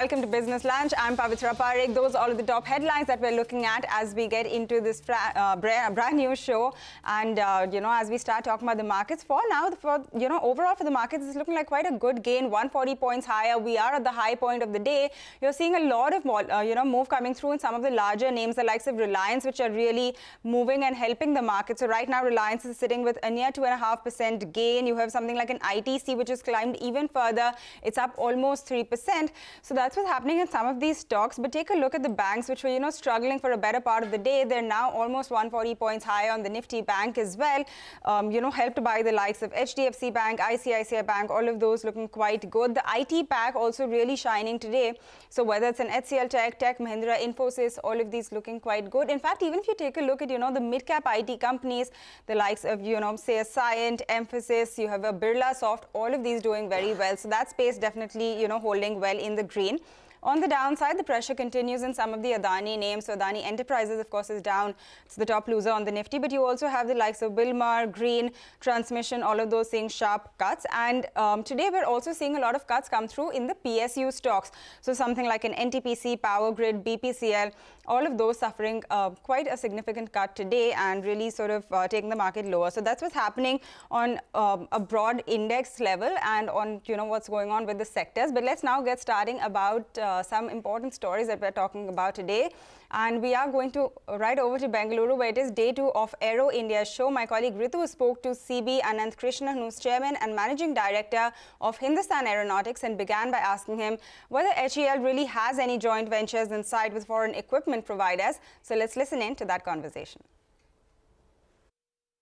Welcome to Business Lunch. I'm Pavitra Parekh. Those are all of the top headlines that we're looking at as we get into this brand new show. And, as we start talking about the markets, overall for the markets, it's looking like quite a good gain, 140 points higher. We are at the high point of the day. You're seeing a lot of, move coming through in some of the larger names, the likes of Reliance, which are really moving and helping the market. So right now, Reliance is sitting with a near 2.5% gain. You have something like an ITC, which has climbed even further. It's up almost 3%. So that's what's happening in some of these stocks. But take a look at the banks, which were, struggling for a better part of the day. They're now almost 140 points higher on the Nifty Bank as well, helped by the likes of HDFC Bank, ICICI Bank, all of those looking quite good. The IT pack also really shining today. So whether it's an HCL Tech Mahindra, Infosys, all of these looking quite good. In fact, even if you take a look at, the mid-cap IT companies, the likes of, say, a Cyient, Emphasis, you have a Birla Soft, all of these doing very well. So that space definitely, holding well in the green. On the downside, the pressure continues in some of the Adani names. So Adani Enterprises, of course, is down. It's the top loser on the Nifty. But you also have the likes of Wilmar, Green, Transmission, all of those seeing sharp cuts. And today, we're also seeing a lot of cuts come through in the PSU stocks. So something like an NTPC, Power Grid, BPCL, all of those suffering quite a significant cut today and really sort of taking the market lower. So that's what's happening on a broad index level and on, what's going on with the sectors. But let's now get starting about some important stories that we're talking about today. And we are going to right over to Bengaluru, where it is day 2 of Aero India show. My colleague Ritu spoke to CB Ananthakrishnan, who's chairman and managing director of Hindustan Aeronautics, and began by asking him whether HAL really has any joint ventures in sight with foreign equipment providers. So let's listen in to that conversation.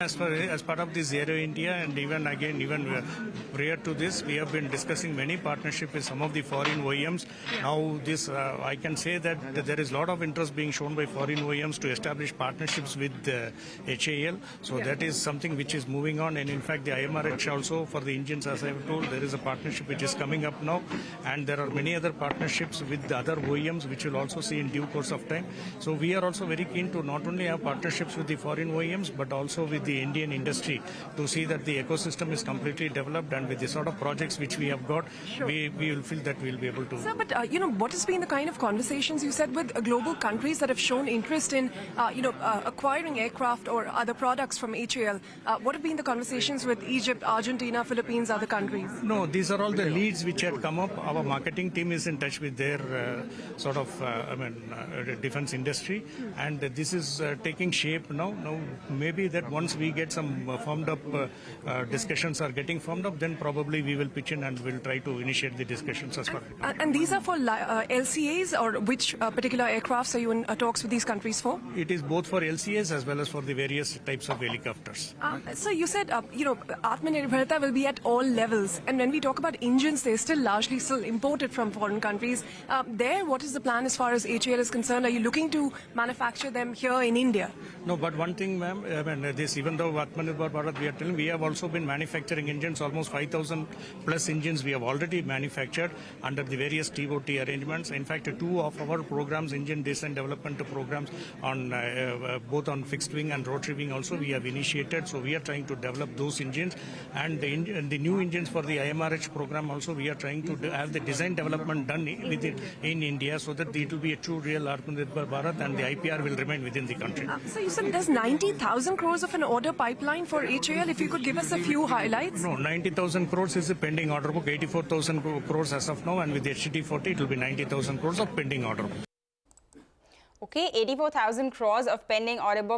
As part of this Aero India, and even prior to this, we have been discussing many partnerships with some of the foreign OEMs. Now, I can say that there is a lot of interest being shown by foreign OEMs to establish partnerships with HAL. So that is something which is moving on. And in fact, the IMRH also for the engines, as I have told, there is a partnership which is coming up now. And there are many other partnerships with the other OEMs which will also see in due course of time. So we are also very keen to not only have partnerships with the foreign OEMs, but also with the Indian industry to see that the ecosystem is completely developed, and with the sort of projects which we have got, we will feel that we will be able to. Sir, but what has been the kind of conversations you said with global countries that have shown interest in acquiring aircraft or other products from HAL? What have been the conversations with Egypt, Argentina, Philippines, other countries? No, these are all the leads which had come up. Our marketing team is in touch with their defense industry, and this is taking shape now. Now, maybe that once we get some formed up discussions are getting formed up, then probably we will pitch in and we'll try to initiate the discussions as far as. And these are for LCAs, or which particular aircrafts are you in talks with these countries for? It is both for LCAs as well as for the various types of helicopters. So you said, Atmanirbharta will be at all levels. And when we talk about engines, they're still largely imported from foreign countries. What is the plan as far as HAL is concerned? Are you looking to manufacture them here in India? No, but one thing, ma'am, even though Atmanirbhar Bharat, we are telling, we have also been manufacturing engines, almost 5,000 plus engines we have already manufactured under the various TOT arrangements. In fact, 2 of our programs, engine design development programs, on both on fixed wing and rotary wing also we have initiated. So we are trying to develop those engines, and the new engines for the IMRH program also we are trying to have the design development done in India, so that it will be a true real Atmanirbhar Bharat and the IPR will remain within the country. So you said there's 90,000 crores of an order pipeline for HAL. If you could give us a few highlights. No, 90,000 crores is a pending order book, 84,000 crores as of now, and with the HT40 it will be 90,000 crores of pending order book. Okay, 84,000 crores of pending order book.